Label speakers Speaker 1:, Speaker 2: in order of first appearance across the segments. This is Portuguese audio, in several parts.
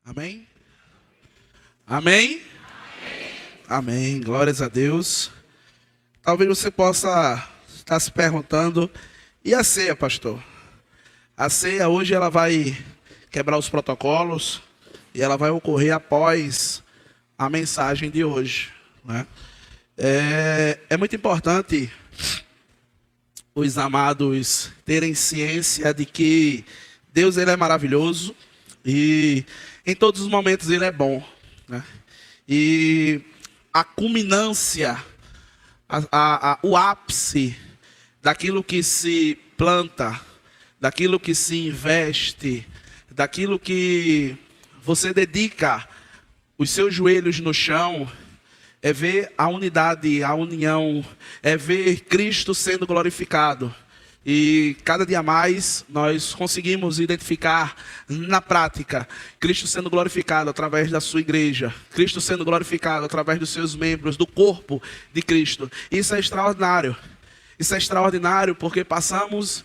Speaker 1: Amém? Amém? Amém. Glórias a Deus. Talvez você possa estar se perguntando, e a ceia, pastor? A ceia hoje ela vai quebrar os protocolos e ela vai ocorrer após a mensagem de hoje, né? É muito importante os amados terem ciência de que Deus ele é maravilhoso e em todos os momentos ele é bom, né? E a culminância, o ápice daquilo que se planta, daquilo que se investe, daquilo que você dedica os seus joelhos no chão, é ver a unidade, a união, é ver Cristo sendo glorificado. E cada dia mais nós conseguimos identificar na prática Cristo sendo glorificado através da sua igreja, Cristo sendo glorificado através dos seus membros, do corpo de Cristo. Isso é extraordinário. Isso é extraordinário porque passamos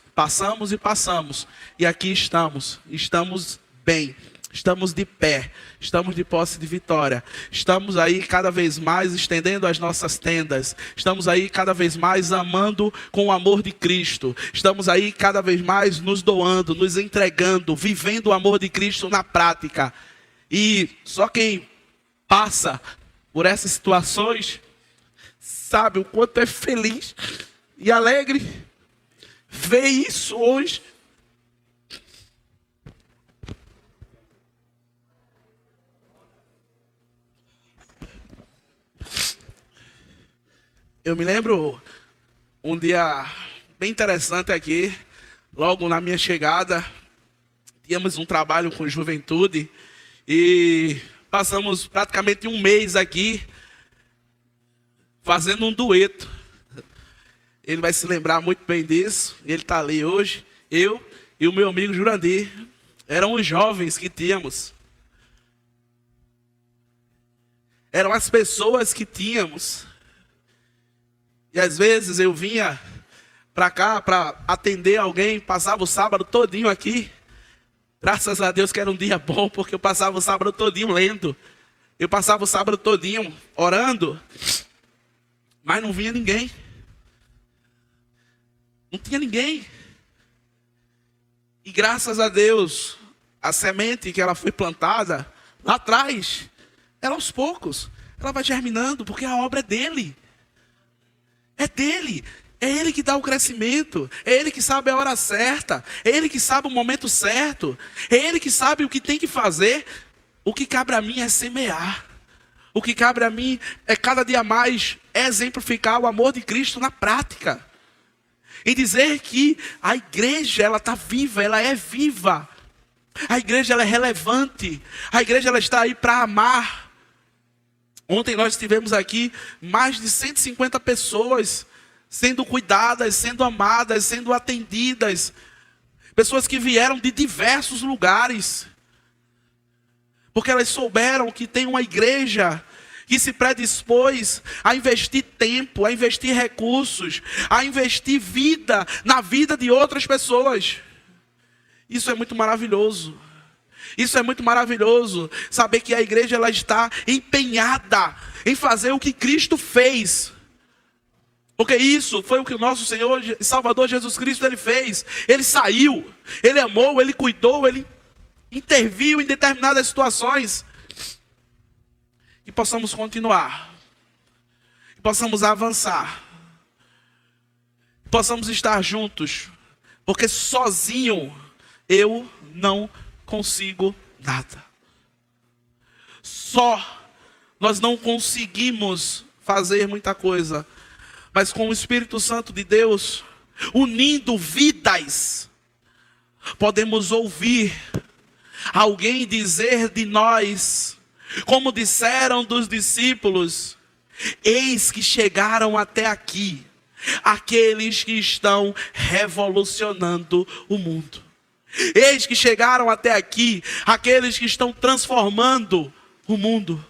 Speaker 1: e aqui estamos bem. Estamos de pé, estamos de posse de vitória, estamos aí cada vez mais estendendo as nossas tendas, estamos aí cada vez mais amando com o amor de Cristo, estamos aí cada vez mais nos doando, nos entregando, vivendo o amor de Cristo na prática. E só quem passa por essas situações sabe o quanto é feliz e alegre ver isso hoje. Eu me lembro um dia bem interessante aqui, logo na minha chegada, tínhamos um trabalho com juventude e passamos praticamente um mês aqui fazendo um dueto. Ele vai se lembrar muito bem disso, ele está ali hoje. Eu e o meu amigo Jurandir, eram os jovens que tínhamos. Eram as pessoas que tínhamos. E às vezes eu vinha para cá para atender alguém, passava o sábado todinho aqui. Graças a Deus que era um dia bom, porque eu passava o sábado todinho lendo. Eu passava o sábado todinho orando. Mas não vinha ninguém. Não tinha ninguém. E graças a Deus, a semente que ela foi plantada lá atrás, ela aos poucos, ela vai germinando, porque a obra é dele. É dele, é ele que dá o crescimento, é ele que sabe a hora certa, é ele que sabe o momento certo, é ele que sabe o que tem que fazer. O que cabe a mim é semear, o que cabe a mim é cada dia mais exemplificar o amor de Cristo na prática. E dizer que a igreja ela está viva, ela é viva, a igreja ela é relevante, a igreja ela está aí para amar. Ontem nós tivemos aqui mais de 150 pessoas sendo cuidadas, sendo amadas, sendo atendidas. Pessoas que vieram de diversos lugares. Porque elas souberam que tem uma igreja que se predispôs a investir tempo, a investir recursos, a investir vida na vida de outras pessoas. Isso é muito maravilhoso. Isso é muito maravilhoso, saber que a igreja ela está empenhada em fazer o que Cristo fez. Porque isso foi o que o nosso Senhor e Salvador Jesus Cristo ele fez. Ele saiu, ele amou, ele cuidou, ele interviu em determinadas situações. E possamos continuar, e possamos avançar, e possamos estar juntos Porque sozinho eu não consigo nada. Só nós não conseguimos fazer muita coisa. Mas com o Espírito Santo de Deus, unindo vidas, podemos ouvir alguém dizer de nós, como disseram dos discípulos: eis que chegaram até aqui aqueles que estão revolucionando o mundo. Eis que chegaram até aqui aqueles que estão transformando o mundo.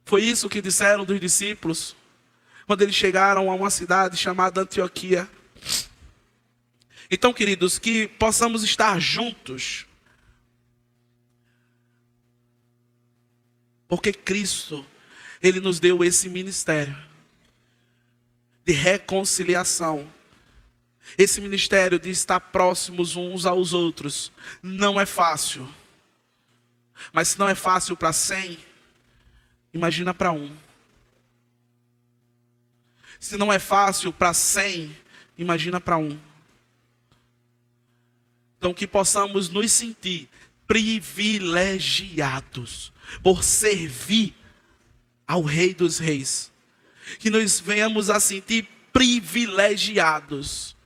Speaker 1: Foi isso que disseram dos discípulos quando eles chegaram a uma cidade chamada Antioquia. Então, queridos, que possamos estar juntos, porque Cristo, Ele nos deu esse ministério de reconciliação. Esse ministério de estar próximos uns aos outros. Não é fácil. Mas se não é fácil para 100, imagina para 1. Se não é fácil para 100, imagina para 1. Então que possamos nos sentir privilegiados por servir ao Rei dos Reis. Que nós venhamos a sentir privilegiados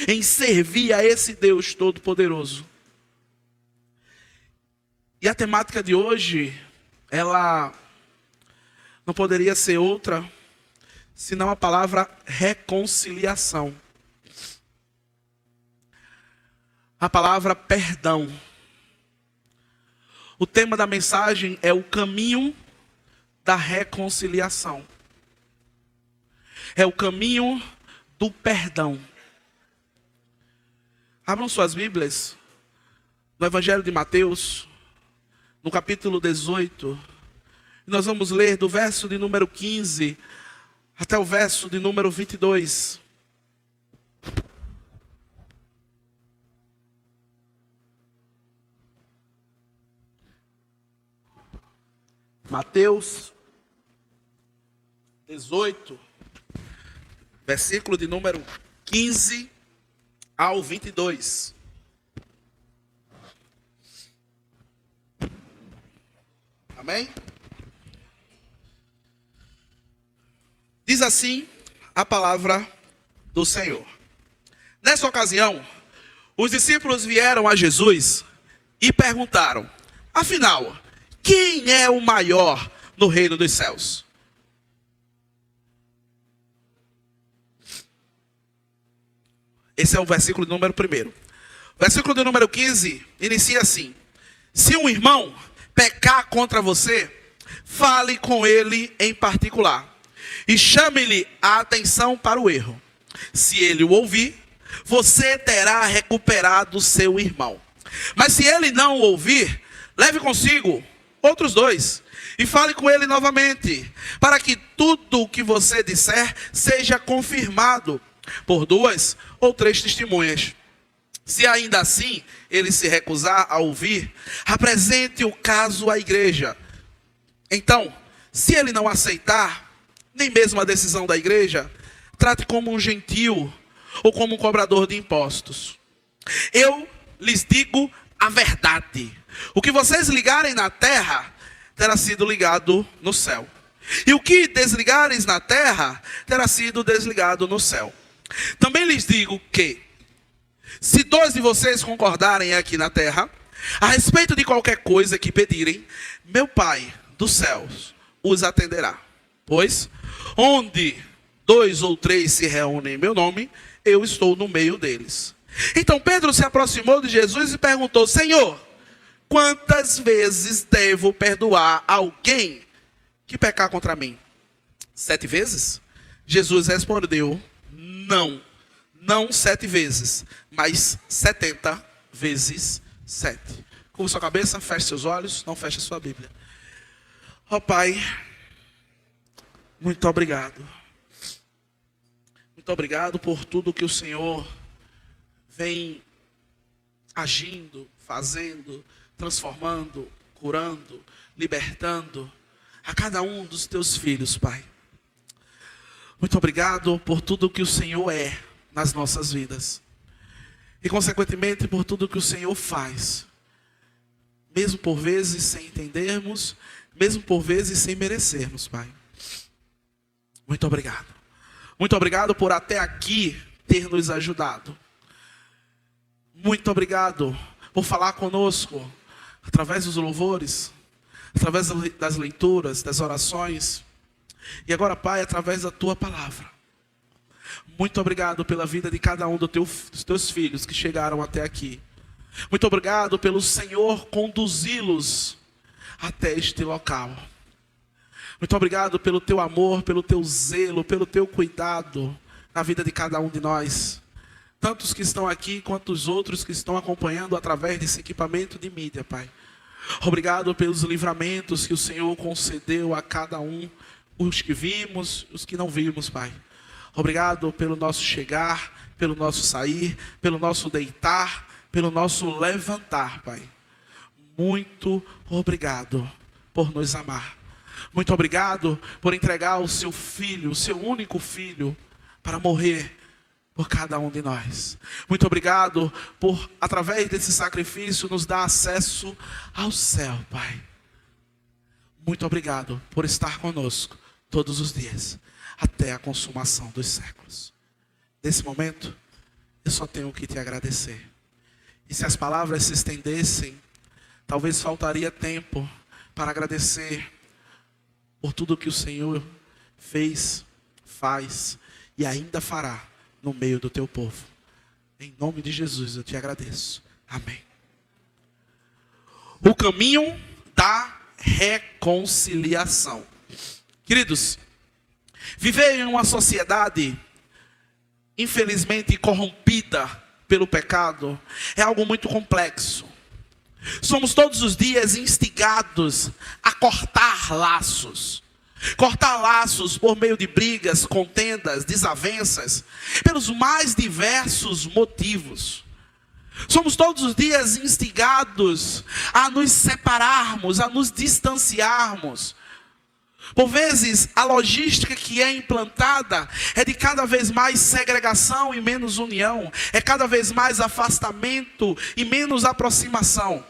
Speaker 1: em servir a esse Deus Todo-Poderoso. E a temática de hoje, ela não poderia ser outra senão a palavra reconciliação. A palavra perdão. O tema da mensagem é o caminho da reconciliação. É o caminho do perdão. Abram suas Bíblias no Evangelho de Mateus, no capítulo 18. Nós vamos ler do verso de número 15 até o verso de número 22. Mateus 18, versículo de número 15 ao 22. Amém? Diz assim a palavra do Senhor. Nessa ocasião, os discípulos vieram a Jesus e perguntaram: afinal, quem é o maior no reino dos céus? Esse é o versículo de número 1. O versículo de número 15 inicia assim: se um irmão pecar contra você, fale com ele em particular e chame-lhe a atenção para o erro. Se ele o ouvir, você terá recuperado seu irmão. Mas se ele não o ouvir, leve consigo outros 2 e fale com ele novamente, para que tudo o que você disser seja confirmado por 2 ou 3 testemunhas. Se ainda assim ele se recusar a ouvir, apresente o caso à igreja. Então, se ele não aceitar nem mesmo a decisão da igreja, trate como um gentil ou como um cobrador de impostos. Eu lhes digo a verdade: o que vocês ligarem na terra terá sido ligado no céu, e o que desligares na terra terá sido desligado no céu. Também lhes digo que, se 2 de vocês concordarem aqui na terra a respeito de qualquer coisa que pedirem, meu Pai dos céus os atenderá. Pois onde 2 ou 3 se reúnem em meu nome, eu estou no meio deles. Então Pedro se aproximou de Jesus e perguntou: Senhor, quantas vezes devo perdoar alguém que pecar contra mim? 7 vezes? Jesus respondeu: não 7 vezes, mas 70 vezes 7. Curva sua cabeça, feche seus olhos, não feche sua Bíblia. Ó Pai, muito obrigado. Muito obrigado por tudo que o Senhor vem agindo, fazendo, transformando, curando, libertando a cada um dos teus filhos, Pai. Muito obrigado por tudo que o Senhor é nas nossas vidas. E consequentemente por tudo que o Senhor faz. Mesmo por vezes sem entendermos, mesmo por vezes sem merecermos, Pai. Muito obrigado. Muito obrigado por até aqui ter nos ajudado. Muito obrigado por falar conosco através dos louvores, através das leituras, das orações. E agora, Pai, através da Tua palavra. Muito obrigado pela vida de cada um dos Teus filhos que chegaram até aqui. Muito obrigado pelo Senhor conduzi-los até este local. Muito obrigado pelo Teu amor, pelo Teu zelo, pelo Teu cuidado na vida de cada um de nós. Tanto os que estão aqui, quanto os outros que estão acompanhando através desse equipamento de mídia, Pai. Obrigado pelos livramentos que o Senhor concedeu a cada um, os que vimos, os que não vimos, Pai. Obrigado pelo nosso chegar, pelo nosso sair, pelo nosso deitar, pelo nosso levantar, Pai. Muito obrigado por nos amar. Muito obrigado por entregar o seu filho, o seu único filho, para morrer por cada um de nós. Muito obrigado por, através desse sacrifício, nos dar acesso ao céu, Pai. Muito obrigado por estar conosco todos os dias, até a consumação dos séculos. Nesse momento, eu só tenho que te agradecer. E se as palavras se estendessem, talvez faltaria tempo para agradecer por tudo que o Senhor fez, faz e ainda fará no meio do teu povo. Em nome de Jesus eu te agradeço. Amém. O caminho da reconciliação. Queridos, viver em uma sociedade infelizmente corrompida pelo pecado é algo muito complexo. Somos todos os dias instigados a cortar laços. Cortar laços por meio de brigas, contendas, desavenças, pelos mais diversos motivos. Somos todos os dias instigados a nos separarmos, a nos distanciarmos. Por vezes, a logística que é implantada é de cada vez mais segregação e menos união. É cada vez mais afastamento e menos aproximação.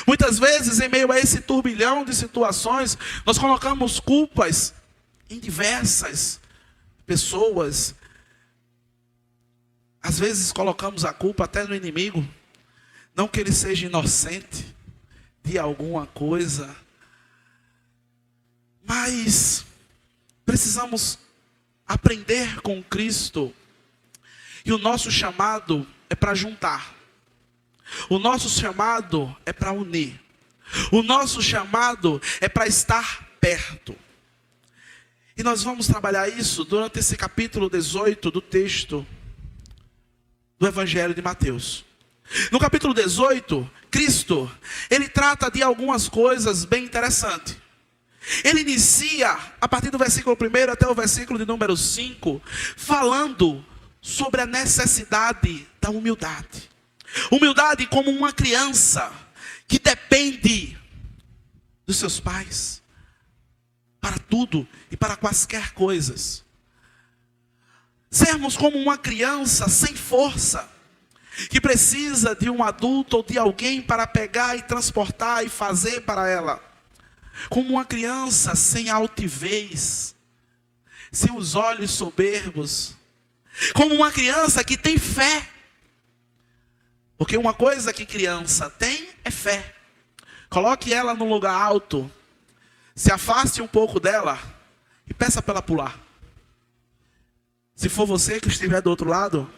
Speaker 1: Muitas vezes, em meio a esse turbilhão de situações, nós colocamos culpas em diversas pessoas. Às vezes colocamos a culpa até no inimigo. Não que ele seja inocente de alguma coisa, mas precisamos aprender com Cristo. E o nosso chamado é para juntar. O nosso chamado é para unir. O nosso chamado é para estar perto. E nós vamos trabalhar isso durante esse capítulo 18 do texto do Evangelho de Mateus. No capítulo 18, Cristo, ele trata de algumas coisas bem interessantes. Ele inicia, a partir do versículo 1 até o versículo de número 5, falando sobre a necessidade da humildade. Humildade como uma criança que depende dos seus pais para tudo e para quaisquer coisas. Sermos como uma criança sem força, que precisa de um adulto ou de alguém para pegar e transportar e fazer para ela. Como uma criança sem altivez, sem os olhos soberbos. Como uma criança que tem fé. Porque uma coisa que criança tem é fé. Coloque ela num lugar alto, se afaste um pouco dela e peça para ela pular. Se for você que estiver do outro lado,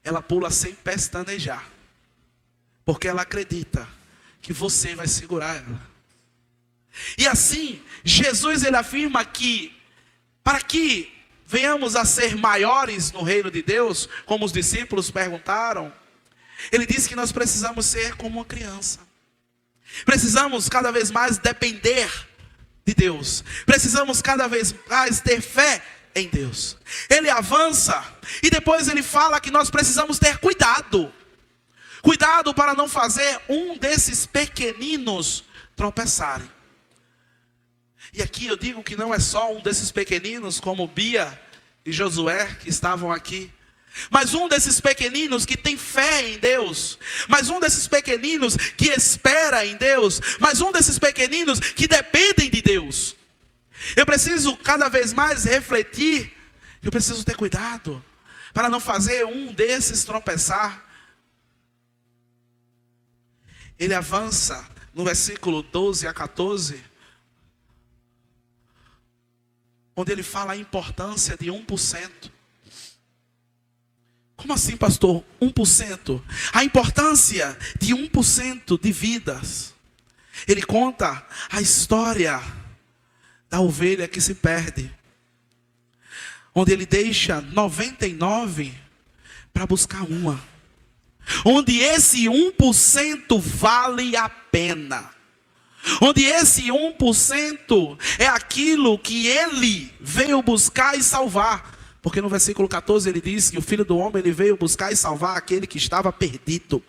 Speaker 1: ela pula sem pestanejar. Porque ela acredita que você vai segurar ela. E assim, Jesus ele afirma que para que venhamos a ser maiores no reino de Deus, como os discípulos perguntaram, ele disse que nós precisamos ser como uma criança. Precisamos cada vez mais depender de Deus. Precisamos cada vez mais ter fé em Deus. Ele avança e depois ele fala que nós precisamos ter cuidado. Cuidado para não fazer um desses pequeninos tropeçarem. E aqui eu digo que não é só um desses pequeninos como Bia e Josué que estavam aqui. mais um desses pequeninos que tem fé em Deus, mais um desses pequeninos que espera em Deus, mais um desses pequeninos que dependem de Deus. Eu preciso cada vez mais refletir, eu preciso ter cuidado para não fazer um desses tropeçar. Ele avança no versículo 12 a 14, onde ele fala a importância de 1%. Como assim, pastor? 1%? A importância de 1% de vidas. Ele conta a história da ovelha que se perde, onde ele deixa 99 para buscar uma, onde esse 1% vale a pena, onde esse 1% é aquilo que ele veio buscar e salvar. Porque no versículo 14 ele diz que o Filho do Homem ele veio buscar e salvar aquele que estava perdido,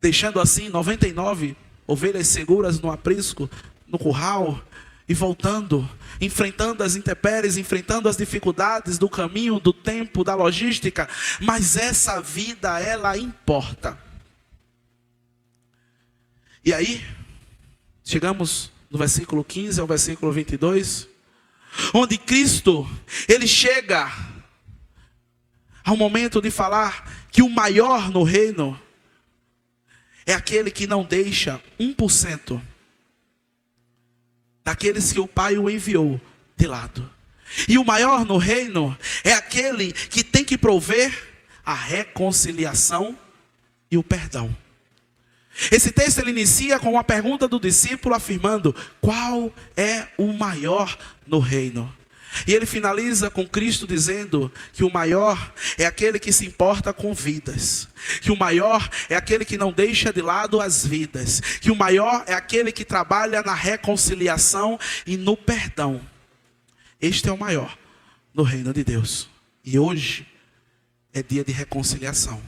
Speaker 1: deixando assim 99 ovelhas seguras no aprisco, no curral, e voltando, enfrentando as intempéries, enfrentando as dificuldades do caminho, do tempo, da logística. Mas essa vida, ela importa. E aí, chegamos no versículo 15 ao versículo 22, onde Cristo, ele chega ao momento de falar que o maior no reino é aquele que não deixa 1% daqueles que o Pai o enviou de lado. E o maior no reino é aquele que tem que prover a reconciliação e o perdão. Esse texto ele inicia com uma pergunta do discípulo afirmando: qual é o maior no reino? E ele finaliza com Cristo dizendo que o maior é aquele que se importa com vidas, que o maior é aquele que não deixa de lado as vidas, que o maior é aquele que trabalha na reconciliação e no perdão. Este é o maior no reino de Deus. E hoje é dia de reconciliação.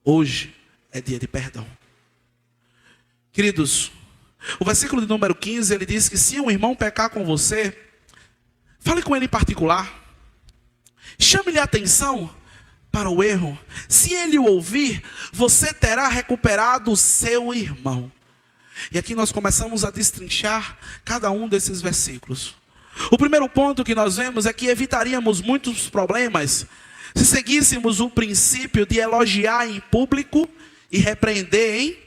Speaker 1: Hoje é dia de perdão. Queridos, o versículo de número 15, ele diz que se um irmão pecar com você, fale com ele em particular, chame-lhe a atenção para o erro. Se ele o ouvir, você terá recuperado o seu irmão. E aqui nós começamos a destrinchar cada um desses versículos. O primeiro ponto que nós vemos é que evitaríamos muitos problemas se seguíssemos o princípio de elogiar em público e repreender em...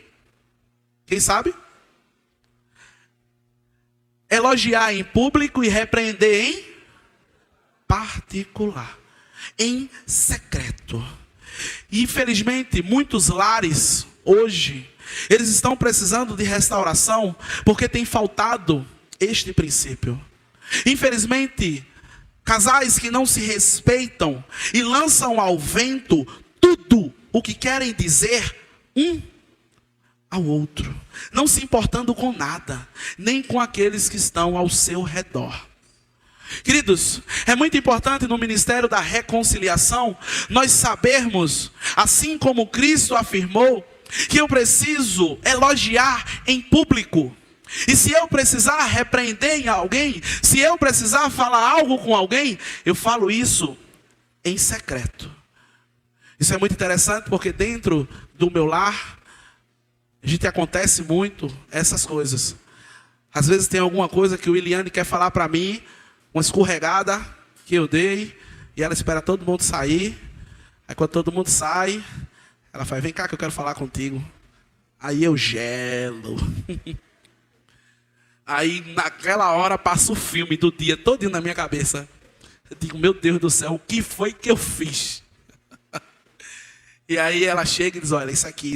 Speaker 1: Quem sabe? Elogiar em público e repreender em particular, em secreto. E infelizmente muitos lares hoje, eles estão precisando de restauração porque tem faltado este princípio. Infelizmente, casais que não se respeitam e lançam ao vento tudo o que querem dizer um ao outro, não se importando com nada, nem com aqueles que estão ao seu redor. Queridos, é muito importante no ministério da reconciliação nós sabermos, assim como Cristo afirmou, que eu preciso elogiar em público. E se eu precisar repreender em alguém, se eu precisar falar algo com alguém, eu falo isso em secreto. Isso é muito interessante porque dentro do meu lar, a gente acontece muito essas coisas. Às vezes tem alguma coisa que o Eliane quer falar para mim, uma escorregada que eu dei, e ela espera todo mundo sair. Aí quando todo mundo sai, ela fala: vem cá que eu quero falar contigo. Aí eu gelo. Aí naquela hora passa o filme do dia todinho na minha cabeça. Eu digo: meu Deus do céu, o que foi que eu fiz? E aí ela chega e diz: olha, isso aqui.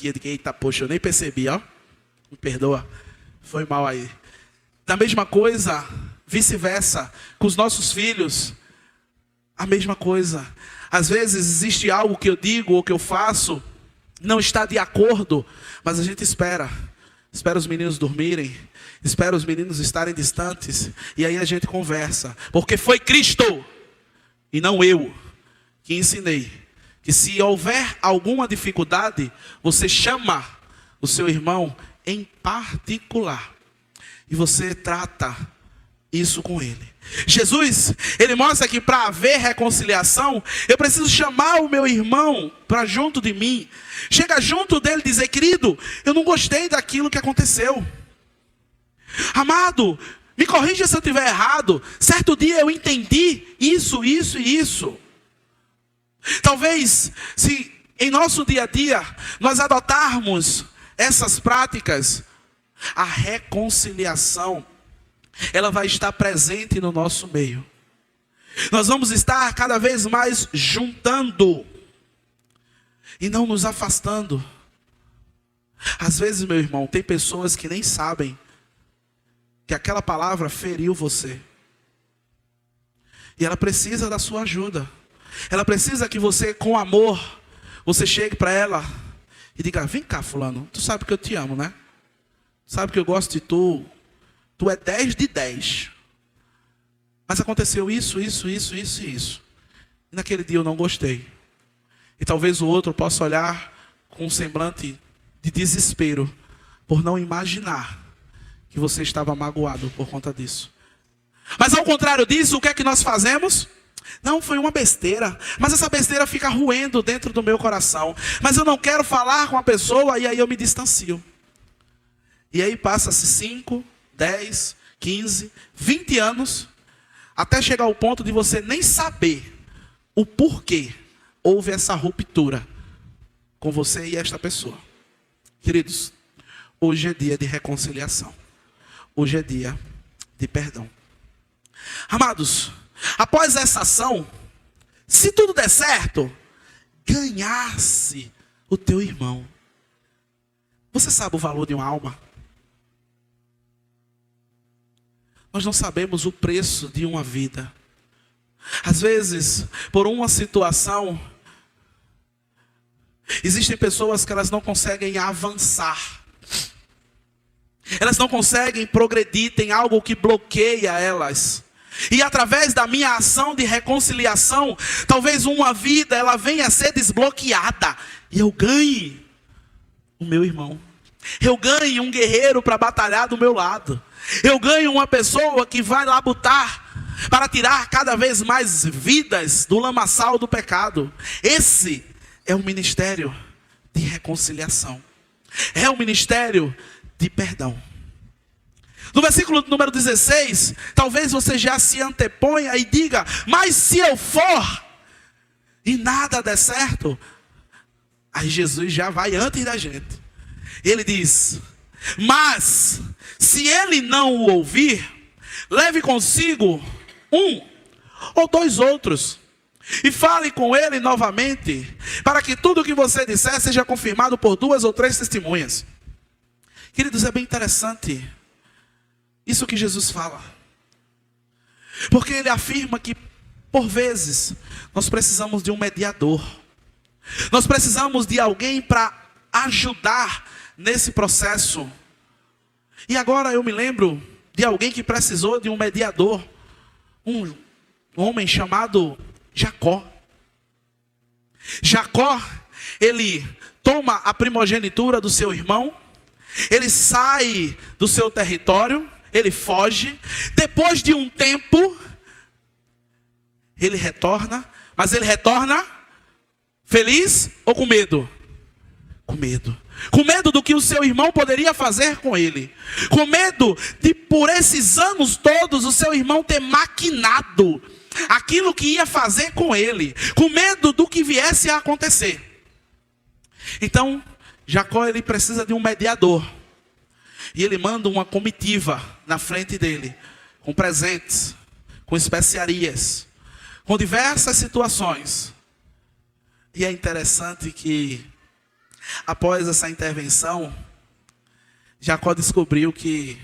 Speaker 1: Eu digo: eita, poxa, eu nem percebi, ó. Me perdoa, foi mal aí. Da mesma coisa, vice-versa, com os nossos filhos, a mesma coisa. Às vezes existe algo que eu digo ou que eu faço, não está de acordo, mas a gente espera os meninos dormirem, espera os meninos estarem distantes, e aí a gente conversa, porque foi Cristo, e não eu, que ensinei, que se houver alguma dificuldade, você chama o seu irmão em particular, e você trata isso com ele. Jesus, ele mostra que para haver reconciliação, eu preciso chamar o meu irmão para junto de mim. Chega junto dele e dizer: querido, eu não gostei daquilo que aconteceu. Amado, me corrija se eu estiver errado. Certo dia eu entendi isso, isso e isso. Talvez, se em nosso dia a dia nós adotarmos essas práticas, a reconciliação, ela vai estar presente no nosso meio. Nós vamos estar cada vez mais juntando e não nos afastando. Às vezes, meu irmão, tem pessoas que nem sabem que aquela palavra feriu você. E ela precisa da sua ajuda. Ela precisa que você, com amor, você chegue para ela e diga: vem cá, fulano, tu sabe que eu te amo, né? Sabe que eu gosto de tu. Tu é 10 de 10. Mas aconteceu isso. E naquele dia eu não gostei. E talvez o outro possa olhar com um semblante de desespero, por não imaginar que você estava magoado por conta disso. Mas ao contrário disso, o que é que nós fazemos? Não, foi uma besteira, mas essa besteira fica roendo dentro do meu coração. Mas eu não quero falar com a pessoa, e aí eu me distancio. E aí passa-se 5, 10, 15, 20 anos, até chegar ao ponto de você nem saber o porquê houve essa ruptura com você e esta pessoa. Queridos, hoje é dia de reconciliação. Hoje é dia de perdão. Amados, após essa ação, se tudo der certo, ganhasse o teu irmão. Você sabe o valor de uma alma? Nós não sabemos o preço de uma vida. Às vezes, por uma situação, existem pessoas que elas não conseguem avançar. Elas não conseguem progredir, tem algo que bloqueia elas. E através da minha ação de reconciliação, talvez uma vida ela venha a ser desbloqueada. E eu ganhe o meu irmão. Eu ganhe um guerreiro para batalhar do meu lado. Eu ganho uma pessoa que vai lá lutar para tirar cada vez mais vidas do lamaçal do pecado. Esse é o ministério de reconciliação. É o ministério de perdão. No versículo número 16, talvez você já se anteponha e diga: mas se eu for e nada der certo, aí Jesus já vai antes da gente. Ele diz: mas se ele não o ouvir, leve consigo 1 ou 2 outros, e fale com ele novamente, para que tudo o que você disser seja confirmado por 2 ou 3 testemunhas. Queridos, é bem interessante isso que Jesus fala, porque ele afirma que por vezes nós precisamos de um mediador. Nós precisamos de alguém para ajudar nesse processo. E agora eu me lembro de alguém que precisou de um mediador. Um homem chamado Jacó. Jacó, ele toma a primogenitura do seu irmão. Ele sai do seu território. Ele foge. Depois de um tempo, ele retorna. Mas ele retorna feliz ou com medo? Com medo. Com medo do que o seu irmão poderia fazer com ele. Com medo de, por esses anos todos, o seu irmão ter maquinado aquilo que ia fazer com ele. Com medo do que viesse a acontecer. Então, Jacó, ele precisa de um mediador. E ele manda uma comitiva na frente dele, com presentes, com especiarias, com diversas situações. E é interessante que, após essa intervenção, Jacó descobriu que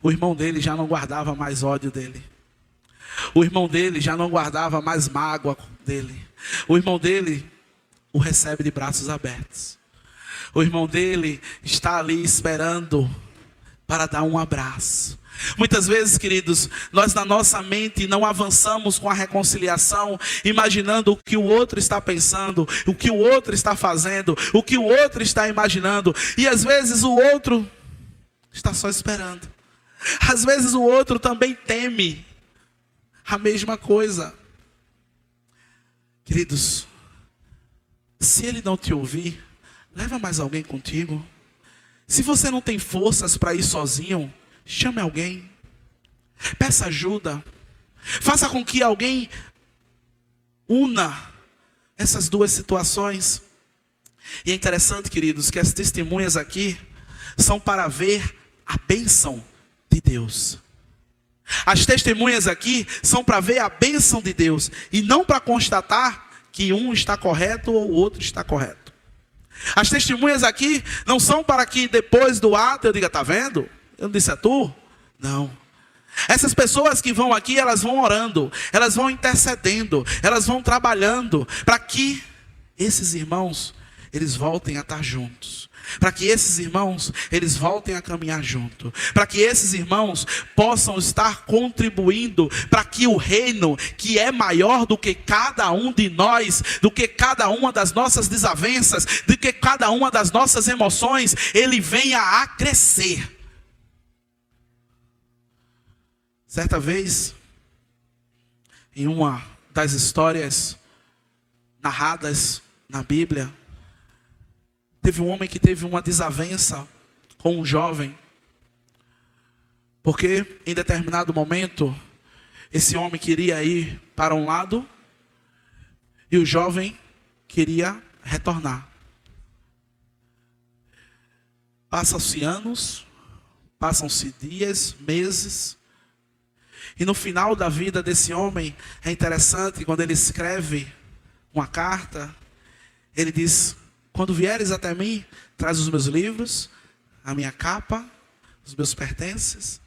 Speaker 1: o irmão dele já não guardava mais ódio dele. O irmão dele já não guardava mais mágoa dele. O irmão dele o recebe de braços abertos. O irmão dele está ali esperando para dar um abraço. Muitas vezes, queridos, nós na nossa mente não avançamos com a reconciliação, imaginando o que o outro está pensando, o que o outro está fazendo, o que o outro está imaginando. E às vezes o outro está só esperando. Às vezes o outro também teme a mesma coisa. Queridos, se ele não te ouvir, leva mais alguém contigo. Se você não tem forças para ir sozinho, chame alguém. Peça ajuda. Faça com que alguém una essas duas situações. E é interessante, queridos, que as testemunhas aqui são para ver a bênção de Deus. As testemunhas aqui são para ver a bênção de Deus e não para constatar que um está correto ou o outro está correto. As testemunhas aqui não são para que depois do ato eu diga, tá vendo? Eu não disse a tu? Não. Essas pessoas que vão aqui, elas vão orando, elas vão intercedendo, elas vão trabalhando para que esses irmãos, eles voltem a estar juntos. Para que esses irmãos, eles voltem a caminhar junto. Para que esses irmãos possam estar contribuindo para que o reino, que é maior do que cada um de nós, do que cada uma das nossas desavenças, do que cada uma das nossas emoções, ele venha a crescer. Certa vez, em uma das histórias narradas na Bíblia, teve um homem que teve uma desavença com um jovem, porque em determinado momento, esse homem queria ir para um lado e o jovem queria retornar. Passam-se anos, passam-se dias, meses, e no final da vida desse homem, é interessante, quando ele escreve uma carta, ele diz: quando vieres até mim, traz os meus livros, a minha capa, os meus pertences,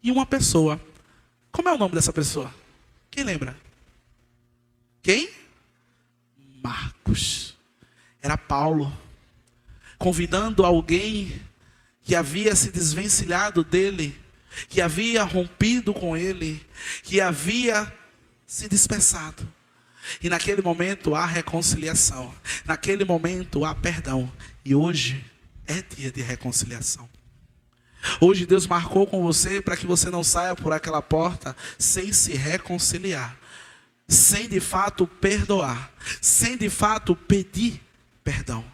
Speaker 1: e uma pessoa. Como é o nome dessa pessoa? Quem lembra? Quem? Marcos. Era Paulo, convidando alguém que havia se desvencilhado dele, que havia rompido com ele, que havia se dispersado. E naquele momento há reconciliação. Naquele momento há perdão. E hoje é dia de reconciliação. Hoje Deus marcou com você para que você não saia por aquela porta sem se reconciliar. Sem de fato perdoar. Sem de fato pedir perdão.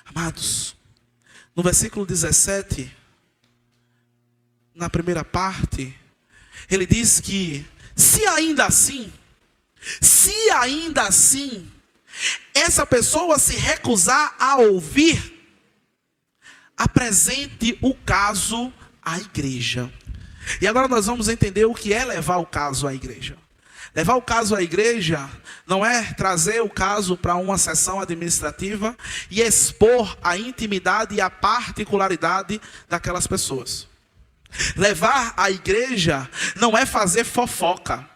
Speaker 1: Amados, no versículo 17, na primeira parte, ele diz que se ainda assim, essa pessoa se recusar a ouvir, apresente o caso à igreja. E agora nós vamos entender o que é levar o caso à igreja. Levar o caso à igreja não é trazer o caso para uma sessão administrativa e expor a intimidade e a particularidade daquelas pessoas. Levar à igreja não é fazer fofoca.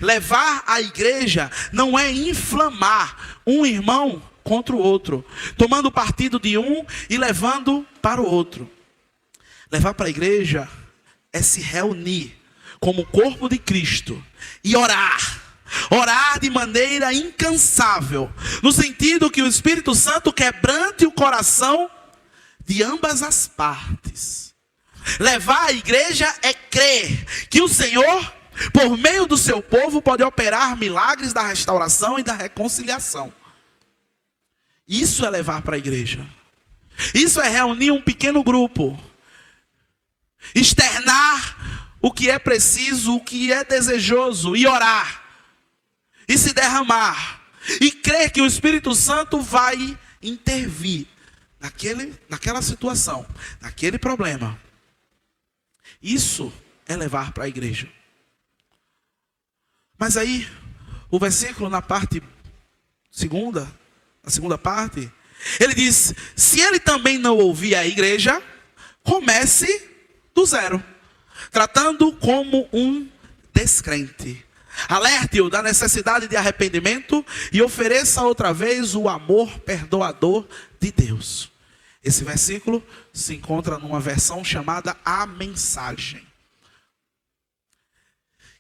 Speaker 1: Levar à igreja não é inflamar um irmão contra o outro, tomando partido de um e levando para o outro. Levar para a igreja é se reunir como corpo de Cristo e orar. Orar de maneira incansável, no sentido que o Espírito Santo quebrante o coração de ambas as partes. Levar à igreja é crer que o Senhor, por meio do seu povo, pode operar milagres da restauração e da reconciliação. Isso é levar para a igreja. Isso é reunir um pequeno grupo. Externar o que é preciso, o que é desejoso. E orar. E se derramar. E crer que o Espírito Santo vai intervir naquela situação, naquele problema. Isso é levar para a igreja. Mas aí, o versículo na parte segunda, a segunda parte, ele diz: se ele também não ouvir a igreja, comece do zero, tratando como um descrente. Alerte-o da necessidade de arrependimento e ofereça outra vez o amor perdoador de Deus. Esse versículo se encontra numa versão chamada A Mensagem.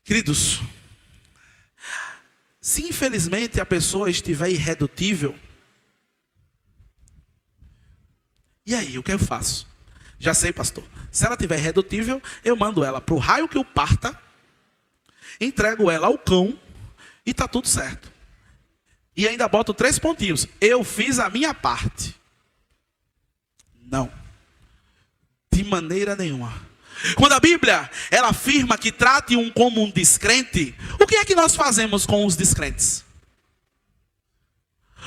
Speaker 1: Queridos, se infelizmente a pessoa estiver irredutível, e aí, o que eu faço? Já sei, pastor. Se ela tiver irredutível, eu mando ela para o raio que o parta, entrego ela ao cão e está tudo certo. E ainda boto 3 pontinhos. Eu fiz a minha parte. Não. De maneira nenhuma. Quando a Bíblia, ela afirma que trate um como um descrente, o que é que nós fazemos com os descrentes?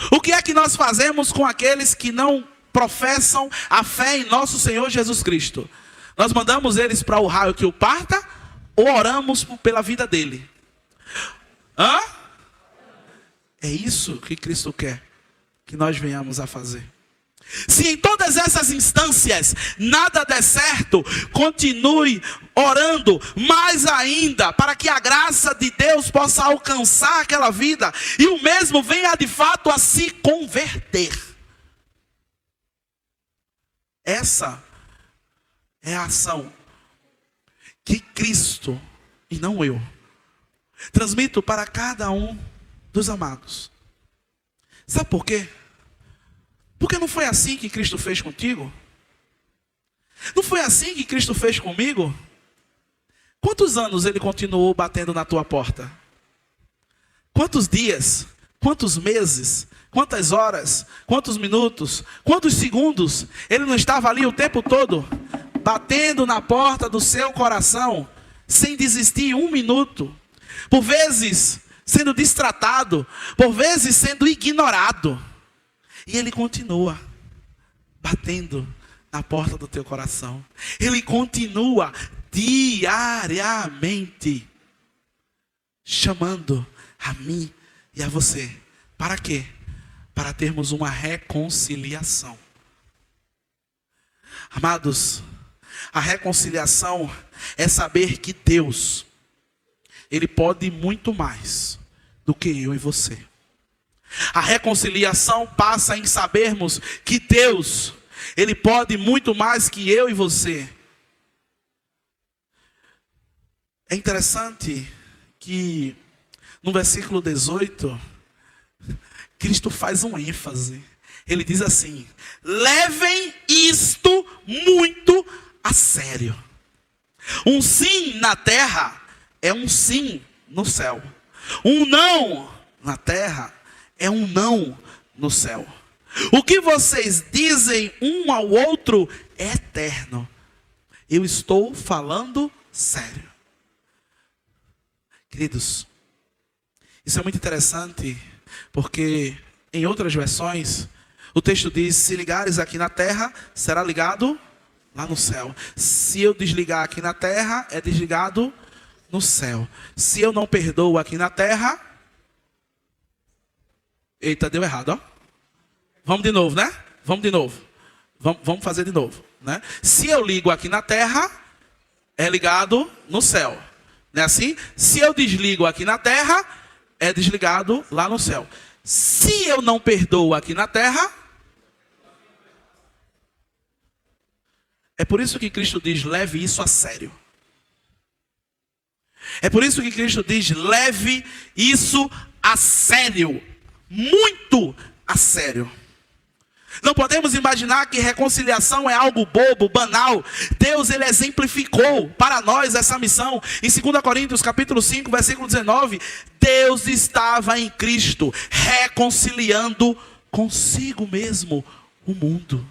Speaker 1: O que é que nós fazemos com aqueles que não professam a fé em nosso Senhor Jesus Cristo? Nós mandamos eles para o raio que o parta ou oramos pela vida dele? Hã? É isso que Cristo quer que nós venhamos a fazer. Se em todas essas instâncias nada der certo, continue orando mais ainda, para que a graça de Deus possa alcançar aquela vida e o mesmo venha de fato a se converter. Essa é a ação que Cristo, e não eu, transmito para cada um dos amados. Sabe por quê? Porque não foi assim que Cristo fez contigo? Não foi assim que Cristo fez comigo? Quantos anos Ele continuou batendo na tua porta? Quantos dias? Quantos meses? Quantas horas? Quantos minutos? Quantos segundos? Ele não estava ali o tempo todo, batendo na porta do seu coração, sem desistir 1 minuto. Por vezes sendo destratado, por vezes sendo ignorado. E Ele continua batendo na porta do teu coração. Ele continua diariamente chamando a mim e a você. Para quê? Para termos uma reconciliação. Amados, a reconciliação é saber que Deus, Ele pode muito mais do que eu e você. A reconciliação passa em sabermos que Deus, Ele pode muito mais que eu e você. É interessante que no versículo 18, Cristo faz um ênfase. Ele diz assim: levem isto muito a sério. Um sim na terra é um sim no céu. Um não na terra é um não no céu. O que vocês dizem um ao outro é eterno. Eu estou falando sério. Queridos, isso é muito interessante, porque em outras versões, o texto diz: se ligares aqui na terra, será ligado lá no céu. Se eu desligar aqui na terra, é desligado no céu. Se eu não perdoo aqui na terra... Eita, deu errado, ó. Vamos de novo, né? Vamos de novo. Vamos fazer de novo, né? Se eu ligo aqui na terra, é ligado no céu. Não é assim? Se eu desligo aqui na terra, é desligado lá no céu. Se eu não perdoo aqui na terra... É por isso que Cristo diz: leve isso a sério. É por isso que Cristo diz: leve isso a sério. Muito a sério. Não podemos imaginar que reconciliação é algo bobo, banal. Deus, Ele exemplificou para nós essa missão. Em 2 Coríntios capítulo 5, versículo 19. Deus estava em Cristo, reconciliando consigo mesmo o mundo,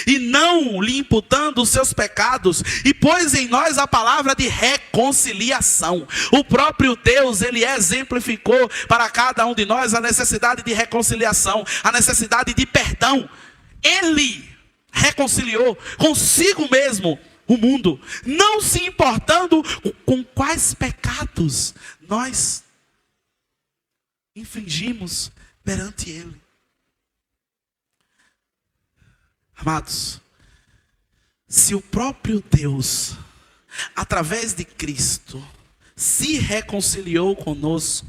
Speaker 1: e não lhe imputando os seus pecados, e pôs em nós a palavra de reconciliação. O próprio Deus, Ele exemplificou para cada um de nós a necessidade de reconciliação, a necessidade de perdão. Ele reconciliou consigo mesmo o mundo, não se importando com quais pecados nós infringimos perante Ele. Amados, se o próprio Deus, através de Cristo, se reconciliou conosco,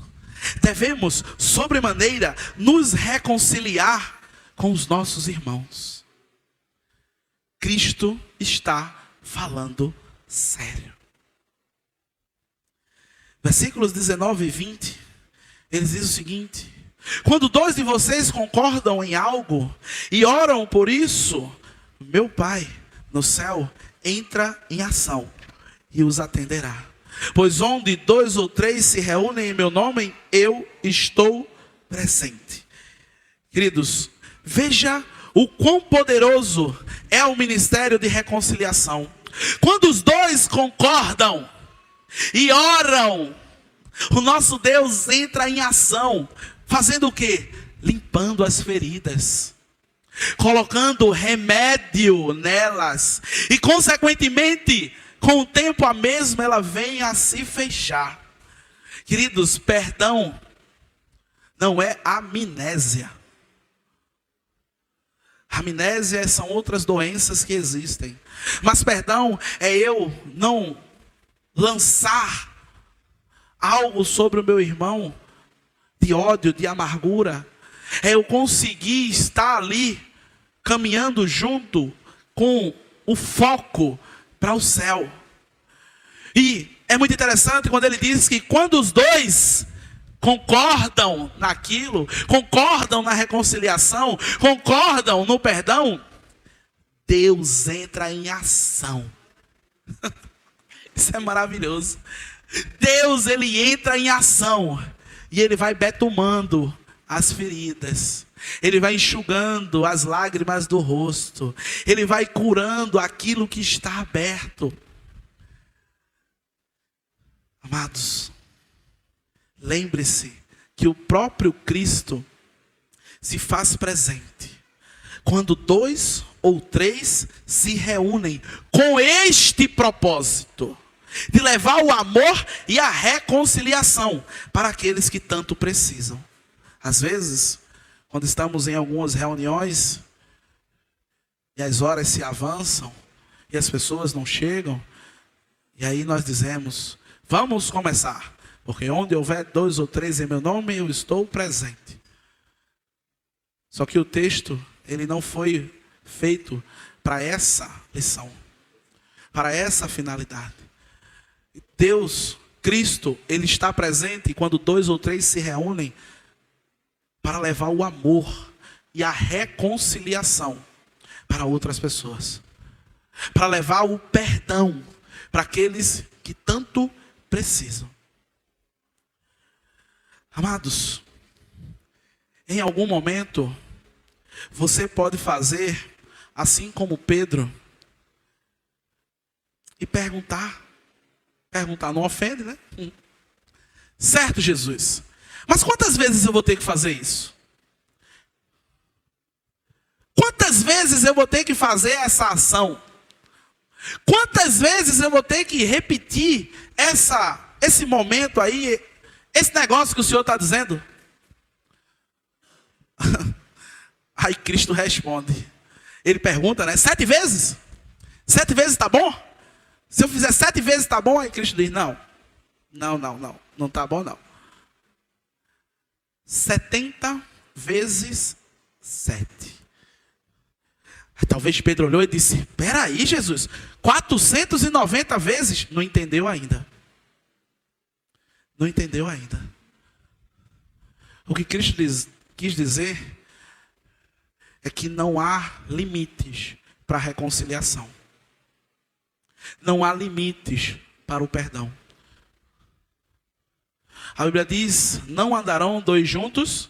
Speaker 1: devemos, sobremaneira, nos reconciliar com os nossos irmãos. Cristo está falando sério. Versículos 19 e 20, eles dizem o seguinte: quando 2 de vocês concordam em algo e oram por isso, meu Pai no céu entra em ação e os atenderá. Pois onde 2 ou 3 se reúnem em meu nome, eu estou presente. Queridos, veja o quão poderoso é o ministério de reconciliação. Quando os dois concordam e oram, o nosso Deus entra em ação, fazendo o quê? Limpando as feridas, colocando remédio nelas, e consequentemente, com o tempo a mesma ela vem a se fechar. Queridos, perdão não é amnésia. Amnésia são outras doenças que existem. Mas perdão é eu não lançar algo sobre o meu irmão de ódio, de amargura. É eu conseguir estar ali caminhando junto com o foco para o céu. E é muito interessante quando ele diz que quando os dois concordam naquilo, concordam na reconciliação, concordam no perdão, Deus entra em ação. Isso é maravilhoso. Deus, ele entra em ação e ele vai betumando as feridas. Ele vai enxugando as lágrimas do rosto. Ele vai curando aquilo que está aberto. Amados, lembre-se que o próprio Cristo se faz presente quando 2 ou 3 se reúnem com este propósito de levar o amor e a reconciliação para aqueles que tanto precisam. Às vezes, quando estamos em algumas reuniões e as horas se avançam e as pessoas não chegam, e aí nós dizemos: vamos começar, porque onde houver 2 ou 3 em meu nome, eu estou presente. Só que o texto, ele não foi feito para essa lição, para essa finalidade. Deus, Cristo, ele está presente quando 2 ou 3 se reúnem para levar o amor e a reconciliação para outras pessoas, para levar o perdão para aqueles que tanto precisam. Amados, em algum momento você pode fazer assim como Pedro e perguntar, não ofende, né? Certo, Jesus, mas quantas vezes eu vou ter que fazer isso? Quantas vezes eu vou ter que fazer essa ação? Quantas vezes eu vou ter que repetir esse momento aí, esse negócio que o Senhor está dizendo? Aí Cristo responde. Ele pergunta, né? 7 vezes? 7 vezes está bom? Se eu fizer 7 vezes está bom? Aí Cristo diz, não está bom não. 70 vezes 7. Talvez Pedro olhou e disse, espera aí, Jesus, 490 vezes? Não entendeu ainda. Não entendeu ainda. O que Cristo quis dizer é que não há limites para a reconciliação. Não há limites para o perdão. A Bíblia diz, não andarão 2 juntos,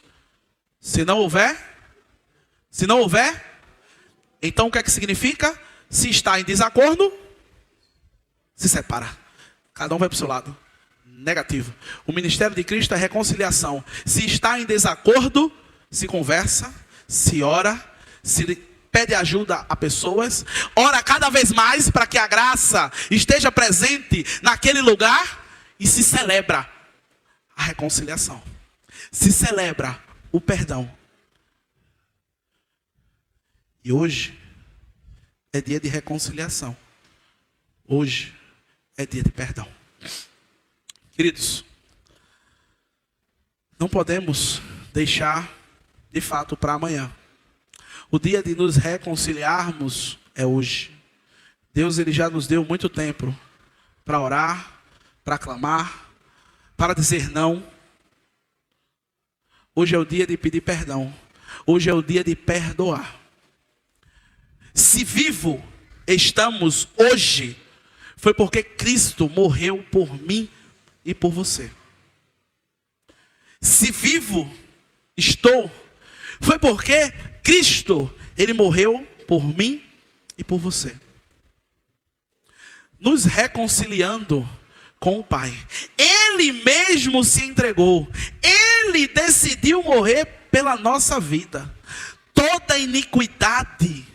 Speaker 1: se não houver, então o que é que significa? Se está em desacordo, se separa. Cada um vai para o seu lado. Negativo. O ministério de Cristo é reconciliação. Se está em desacordo, se conversa, se ora, se pede ajuda a pessoas, ora cada vez mais para que a graça esteja presente naquele lugar e se celebra a reconciliação. Se celebra o perdão. E hoje é dia de reconciliação. Hoje é dia de perdão. Queridos, não podemos deixar de fato para amanhã. O dia de nos reconciliarmos é hoje. Deus, ele já nos deu muito tempo para orar, para clamar, para dizer não. Hoje é o dia de pedir perdão. Hoje é o dia de perdoar. Se vivo, estamos hoje, foi porque Cristo morreu por mim e por você. Se vivo estou, foi porque Cristo, Ele morreu por mim e por você. Nos reconciliando com o Pai. Ele mesmo se entregou. Ele decidiu morrer pela nossa vida. Toda iniquidade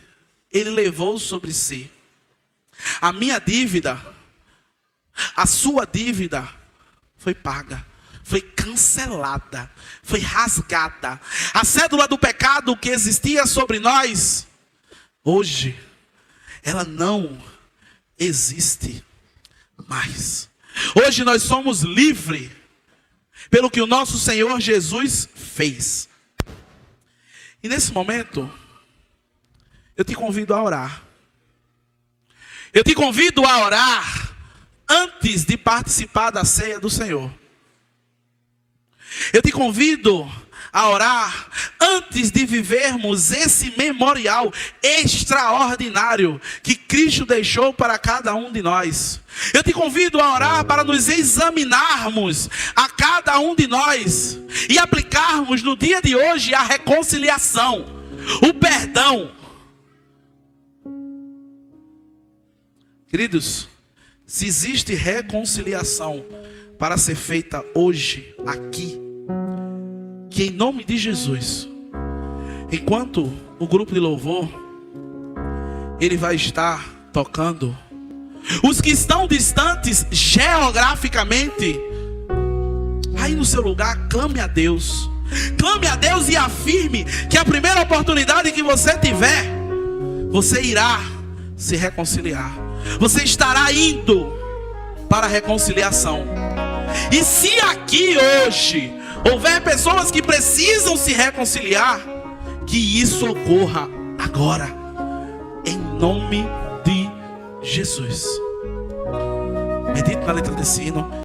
Speaker 1: Ele levou sobre si. A minha dívida, a sua dívida foi paga, foi cancelada, foi rasgada. A cédula do pecado que existia sobre nós, hoje, ela não existe mais. Hoje nós somos livres pelo que o nosso Senhor Jesus fez. E nesse momento, eu te convido a orar. Eu te convido a orar antes de participar da ceia do Senhor. Eu te convido a orar antes de vivermos esse memorial extraordinário que Cristo deixou para cada um de nós. Eu te convido a orar para nos examinarmos a cada um de nós e aplicarmos no dia de hoje a reconciliação, o perdão. Queridos, se existe reconciliação para ser feita hoje, aqui, que em nome de Jesus, enquanto o grupo de louvor, ele vai estar tocando, os que estão distantes geograficamente, aí no seu lugar, clame a Deus. Clame a Deus e afirme que a primeira oportunidade que você tiver, você irá se reconciliar. Você estará indo para a reconciliação. E se aqui hoje houver pessoas que precisam se reconciliar, que isso ocorra agora, em nome de Jesus. Medite na letra desse hino.